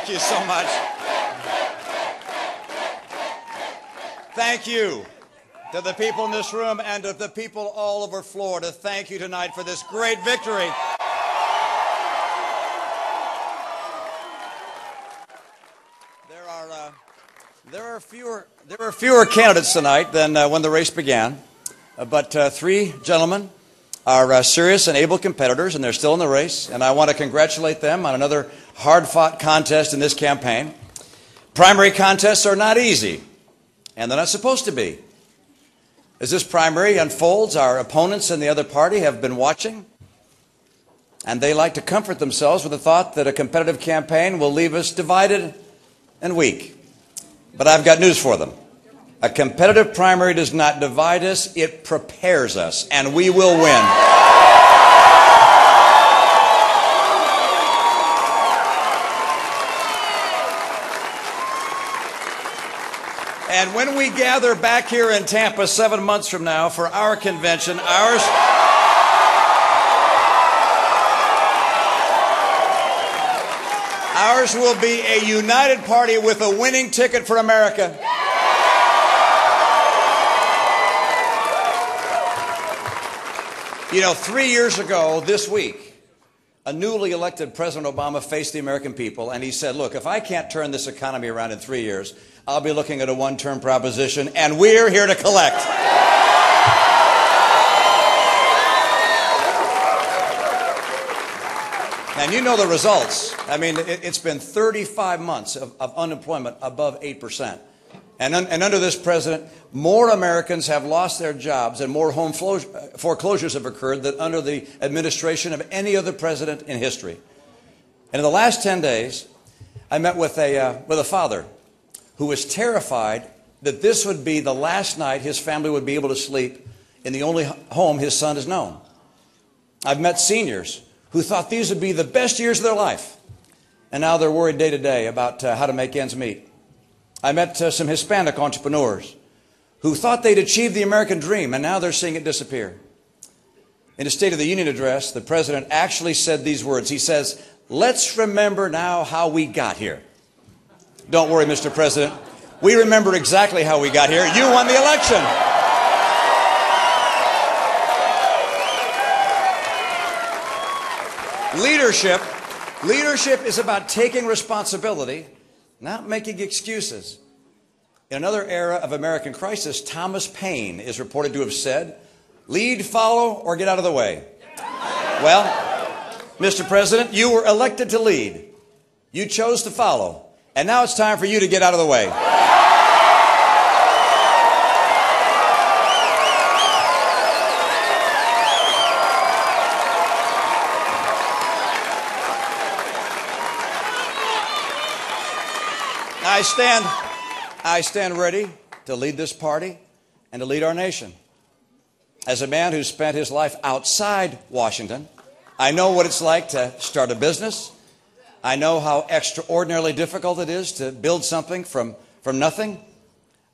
Thank you so much. Thank you to the people in this room and to the people all over Florida. Thank you tonight for this great victory. There are fewer candidates tonight than when the race began, but three gentlemen are serious and able competitors, and they're still in the race, and I want to congratulate them on another hard-fought contest in this campaign. Primary contests are not easy, and they're not supposed to be. As this primary unfolds, our opponents in the other party have been watching, and they like to comfort themselves with the thought that a competitive campaign will leave us divided and weak. But I've got news for them. A competitive primary does not divide us, it prepares us, and we will win. And when we gather back here in Tampa 7 months from now for our convention, ours will be a united party with a winning ticket for America. You know, 3 years ago this week, a newly elected President Obama faced the American people and he said, look, if I can't turn this economy around in 3 years, I'll be looking at a one-term proposition, and we're here to collect. And you know the results. I mean, it's been 35 months of unemployment above 8%. And under this president, more Americans have lost their jobs and more home foreclosures have occurred than under the administration of any other president in history. And in the last 10 days, I met with a father who was terrified that this would be the last night his family would be able to sleep in the only home his son has known. I've met seniors who thought these would be the best years of their life, and now they're worried day to day about how to make ends meet. I met some Hispanic entrepreneurs who thought they'd achieved the American dream, and now they're seeing it disappear. In his State of the Union address, the president actually said these words. He says, let's remember now how we got here. Don't worry, Mr. President. We remember exactly how we got here. You won the election. Leadership is about taking responsibility, not making excuses. In another era of American crisis, Thomas Paine is reported to have said, lead, follow, or get out of the way. Well, Mr. President, you were elected to lead. You chose to follow. And now it's time for you to get out of the way. I stand ready to lead this party and to lead our nation. As a man who spent his life outside Washington, I know what it's like to start a business. I know how extraordinarily difficult it is to build something from nothing.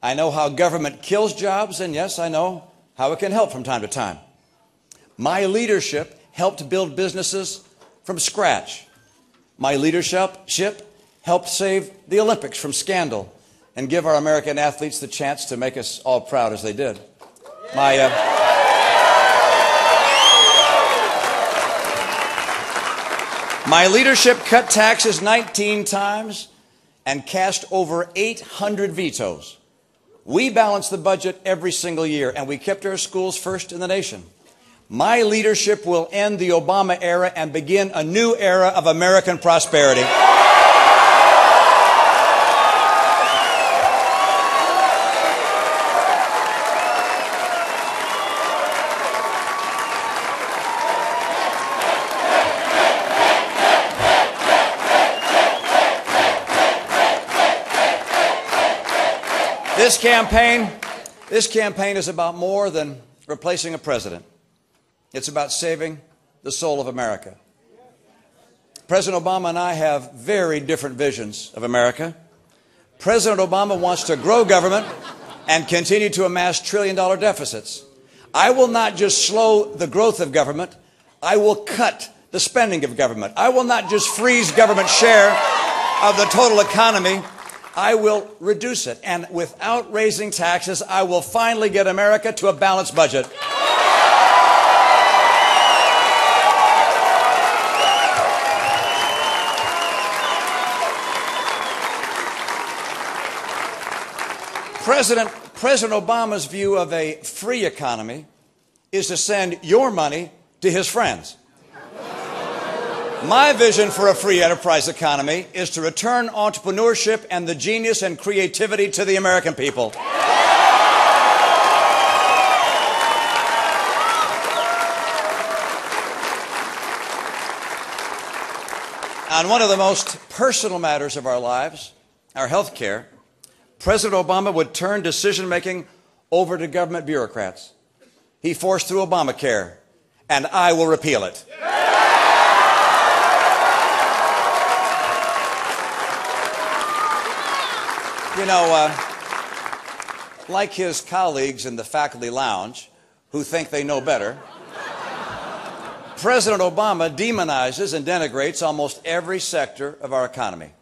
I know how government kills jobs, and yes, I know how it can help from time to time. My leadership helped build businesses from scratch. My leadership helped save the Olympics from scandal and give our American athletes the chance to make us all proud as they did. My leadership cut taxes 19 times and cast over 800 vetoes. We balanced the budget every single year, and we kept our schools first in the nation. My leadership will end the Obama era and begin a new era of American prosperity. This campaign is about more than replacing a president. It's about saving the soul of America. President Obama and I have very different visions of America. President Obama wants to grow government and continue to amass trillion-dollar deficits. I will not just slow the growth of government, I will cut the spending of government. I will not just freeze government share, of the total economy, I will reduce it. And without raising taxes, I will finally get America to a balanced budget. President Obama's view of a free economy is to send your money to his friends. My vision for a free enterprise economy is to return entrepreneurship and the genius and creativity to the American people. On one of the most personal matters of our lives, our health care, President Obama would turn decision-making over to government bureaucrats. He forced through Obamacare, and I will repeal it. You know, like his colleagues in the faculty lounge who think they know better, President Obama demonizes and denigrates almost every sector of our economy.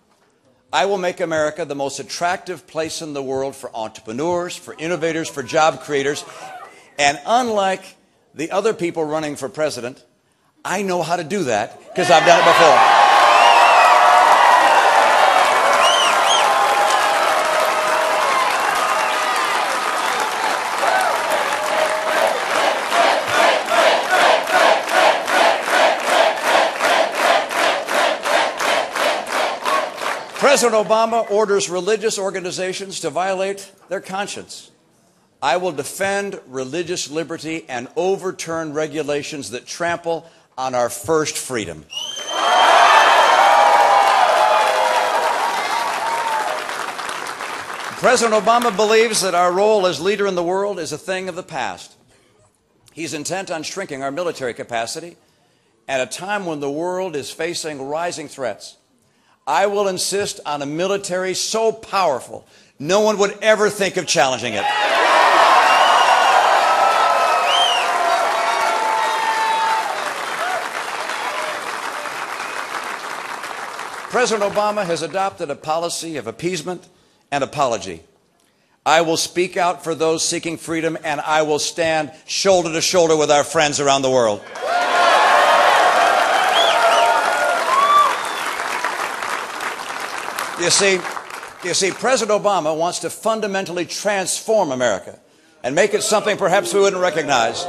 I will make America the most attractive place in the world for entrepreneurs, for innovators, for job creators. And unlike the other people running for president, I know how to do that because I've done it before. President Obama orders religious organizations to violate their conscience. I will defend religious liberty and overturn regulations that trample on our first freedom. President Obama believes that our role as leader in the world is a thing of the past. He's intent on shrinking our military capacity at a time when the world is facing rising threats. I will insist on a military so powerful, no one would ever think of challenging it. President Obama has adopted a policy of appeasement and apology. I will speak out for those seeking freedom, and I will stand shoulder to shoulder with our friends around the world. You see, President Obama wants to fundamentally transform America and make it something perhaps we wouldn't recognize.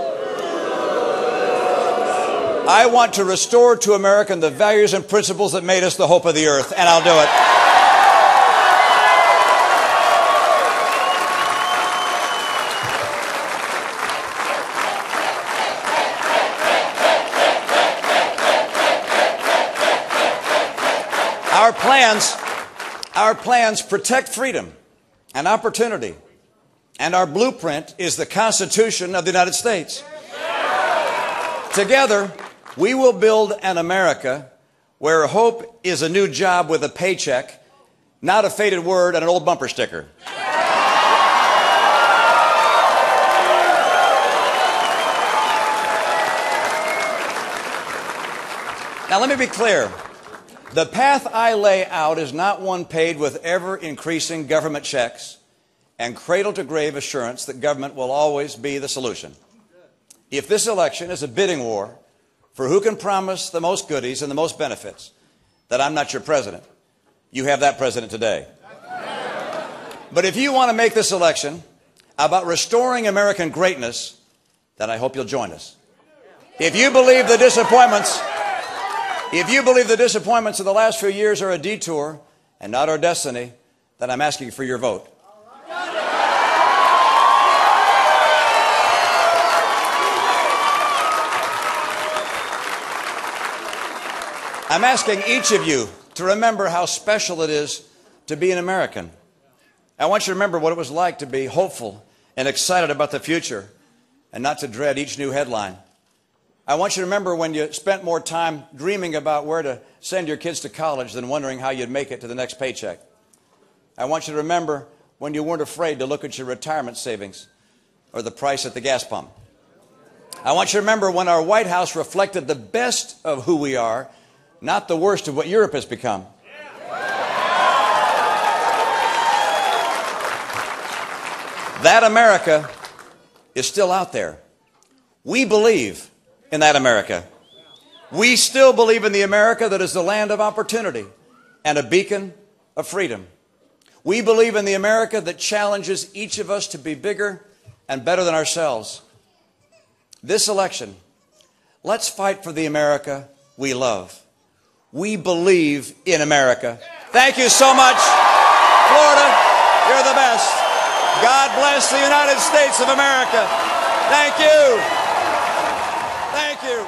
I want to restore to America the values and principles that made us the hope of the earth, and I'll do it. Our plans protect freedom and opportunity, and our blueprint is the Constitution of the United States. Together, we will build an America where hope is a new job with a paycheck, not a faded word and an old bumper sticker. Now, let me be clear. The path I lay out is not one paved with ever-increasing government checks and cradle-to-grave assurance that government will always be the solution. If this election is a bidding war for who can promise the most goodies and the most benefits, then I'm not your president. You have that president today. But if you want to make this election about restoring American greatness, then I hope you'll join us. If you believe the disappointments of the last few years are a detour and not our destiny, then I'm asking for your vote. I'm asking each of you to remember how special it is to be an American. I want you to remember what it was like to be hopeful and excited about the future and not to dread each new headline. I want you to remember when you spent more time dreaming about where to send your kids to college than wondering how you'd make it to the next paycheck. I want you to remember when you weren't afraid to look at your retirement savings or the price at the gas pump. I want you to remember when our White House reflected the best of who we are, not the worst of what Europe has become. That America is still out there. We believe in that America. We still believe in the America that is the land of opportunity and a beacon of freedom. We believe in the America that challenges each of us to be bigger and better than ourselves. This election, let's fight for the America we love. We believe in America. Thank you so much, Florida. You're the best. God bless the United States of America. Thank you. Thank you.